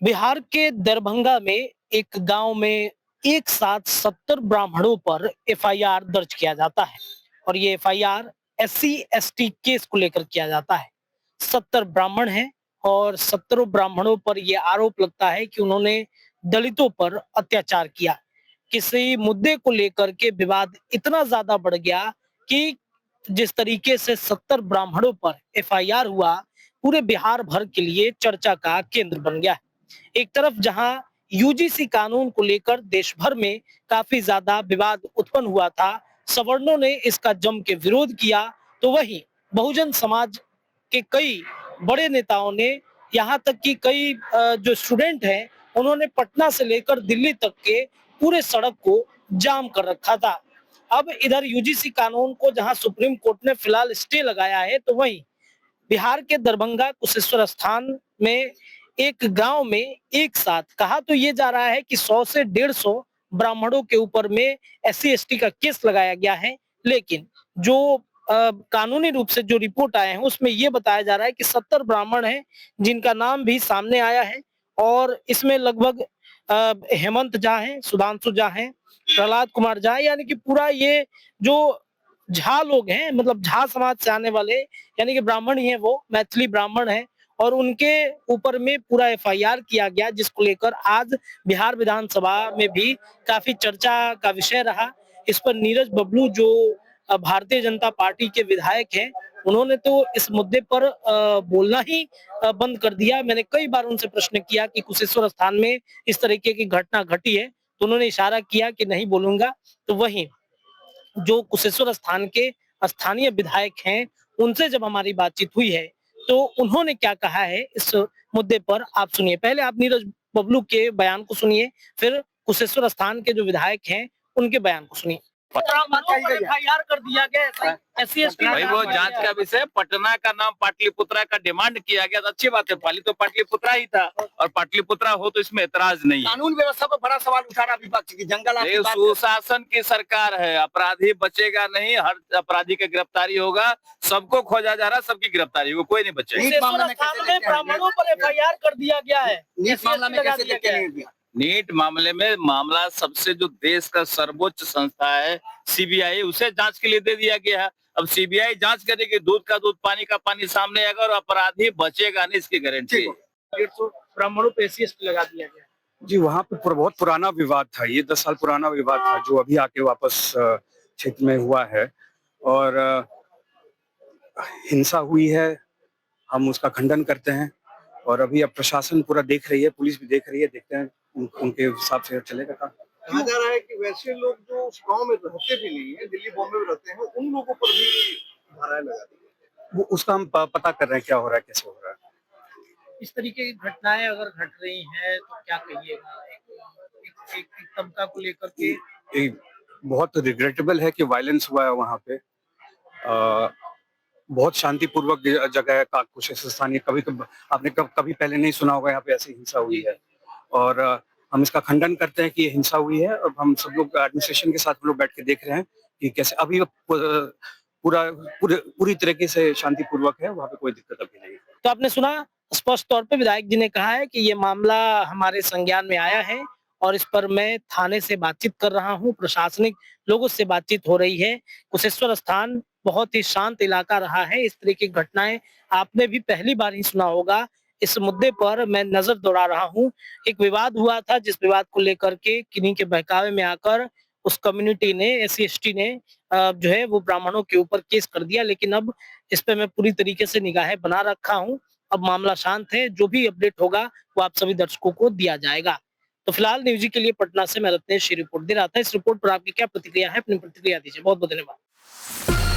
बिहार के दरभंगा में एक गांव में एक साथ 70 ब्राह्मणों पर एफआईआर दर्ज किया जाता है और ये एफआईआर एससी एसटी केस को लेकर किया जाता है। 70 ब्राह्मण हैं और 70 ब्राह्मणों पर यह आरोप लगता है कि उन्होंने दलितों पर अत्याचार किया। किसी मुद्दे को लेकर के विवाद इतना ज्यादा बढ़ गया कि जिस तरीके से 70 ब्राह्मणों पर एफआईआर हुआ, पूरे बिहार भर के लिए चर्चा का केंद्र बन गया है। एक तरफ जहां यूजीसी कानून को लेकर देश भर में काफी ज्यादा विवाद उत्पन्न हुआ था, सवर्णों ने इसका जम के विरोध किया, तो वहीं बहुजन समाज के कई बड़े नेताओं ने, यहाँ तक कि कई जो स्टूडेंट हैं, उन्होंने पटना से लेकर दिल्ली तक के पूरे सड़क को जाम कर रखा था। अब इधर यूजीसी कानून को जहां सुप्रीम कोर्ट ने फिलहाल स्टे लगाया है, तो वहीं बिहार के दरभंगा कुशेश्वर स्थान में एक गांव में एक साथ कहा तो ये जा रहा है कि 100 से 150 ब्राह्मणों के ऊपर में एससी एसटी का केस लगाया गया है, लेकिन जो कानूनी रूप से जो रिपोर्ट आए हैं उसमें ये बताया जा रहा है कि 70 ब्राह्मण हैं जिनका नाम भी सामने आया है और इसमें लगभग हेमंत झा हैं, सुधांशु झा हैं, प्रहलाद कुमार झा, यानी कि पूरा ये जो झा लोग हैं, मतलब झा समाज से आने वाले, यानी कि ब्राह्मण ही हैं, वो मैथिली ब्राह्मण हैं और उनके ऊपर में पूरा एफआईआर किया गया, जिसको लेकर आज बिहार विधानसभा में भी काफी चर्चा का विषय रहा। इस पर नीरज बबलू जो भारतीय जनता पार्टी के विधायक हैं, उन्होंने तो इस मुद्दे पर बोलना ही बंद कर दिया। मैंने कई बार उनसे प्रश्न किया कि कुशेश्वर स्थान में इस तरीके की घटना घटी है, तो उन्होंने इशारा किया कि नहीं बोलूंगा। तो वहीं जो कुशेश्वर स्थान के स्थानीय विधायक हैं, उनसे जब हमारी बातचीत हुई है, तो उन्होंने क्या कहा है इस मुद्दे पर, आप सुनिए। पहले आप नीरज बबलू के बयान को सुनिए, फिर कुशेश्वर स्थान के जो विधायक हैं उनके बयान को सुनिए। एफआईआर कर दिया गया एससी एसटी, भाई वो जांच का विषय। पटना का नाम पाटलिपुत्रा का डिमांड किया गया, तो अच्छी बात है, पहले तो पाटलिपुत्रा ही था और पाटलिपुत्रा हो तो इसमें एतराज नहीं है। कानून व्यवस्था पर बड़ा सवाल उठा रहा विपक्ष की, जंगल सुशासन की सरकार है, अपराधी बचेगा नहीं, हर अपराधी की गिरफ्तारी होगा, सबको खोजा जा रहा है, सबकी गिरफ्तारी होगी, कोई नहीं बचेगा। ब्राह्मणों पर एफआईआर कर दिया गया है, इस मामला में कैसे देखते हैं? नीट मामले में मामला सबसे जो देश का सर्वोच्च संस्था है सीबीआई, उसे जांच के लिए दे दिया गया है। अब सीबीआई जांच करेगी, दूध का दूध पानी का पानी सामने आएगा और अपराधी बचेगा नहीं, इसकी गारंटी है। 150 ब्राह्मणों पे एससी एसटी लगा दिया गया जी। वहाँ पे बहुत पुराना विवाद था, ये 10 साल पुराना विवाद था जो अभी आके वापस क्षेत्र में हुआ है और हिंसा हुई है, हम उसका खंडन करते हैं और अभी अब प्रशासन पूरा देख रही है, पुलिस भी देख रही है, देखते हैं उनके हिसाब से चलेगा काम। कहा जा रहा है कि वैसे लोग जो उस गांव में रहते भी नहीं है, दिल्ली बॉम्बे में रहते हैं, उन लोगों पर भी धाराएं लगा दी है। वो उसका हम पता कर रहे हैं क्या हो रहा है, कैसे हो रहा है। इस तरीके की घटनाएं अगर घट रही हैं तो क्या कहिएगा, एक तबका को लेकर के? बहुत रिग्रेटेबल है कि वायलेंस हुआ है वहाँ पे। बहुत शांतिपूर्वक जगह है कुशेश्वर स्थान। कभी आपने कभी पहले नहीं सुना होगा यहाँ पे ऐसी हिंसा हुई है और हम इसका खंडन करते हैं कि ये हिंसा हुई है और हम सब लोग एडमिनिस्ट्रेशन के साथ लोग बैठ के देख रहे हैं कि कैसे अभी पूरी तरीके से शांतिपूर्वक है, वहाँ पे कोई दिक्कत अभी नहीं है। तो आपने सुना, स्पष्ट तौर पे विधायक जी ने कहा है कि ये मामला हमारे संज्ञान में आया है और इस पर मैं थाने से बातचीत कर रहा हूँ, प्रशासनिक लोगों से बातचीत हो रही है। कुशेश्वर स्थान बहुत ही शांत इलाका रहा है, इस तरह की घटनाएं आपने भी पहली बार ही सुना होगा। इस मुद्दे पर मैं नजर दौड़ा रहा हूँ। एक विवाद हुआ था, जिस विवाद को लेकर के किन्हीं के बहकावे में आकर उस कम्युनिटी ने, एससी एसटी ने जो है वो ब्राह्मणों के ऊपर केस कर दिया, लेकिन अब इस पे मैं पूरी तरीके से निगाहें बना रखा हूँ। अब मामला शांत है, जो भी अपडेट होगा वो आप सभी दर्शकों को दिया जाएगा। तो फिलहाल न्यूज़ के लिए पटना से मैं रत्नेश रिपोर्ट दे रहा था। इस रिपोर्ट पर आपकी क्या प्रतिक्रिया है, अपनी प्रतिक्रिया दीजिए। बहुत बहुत धन्यवाद।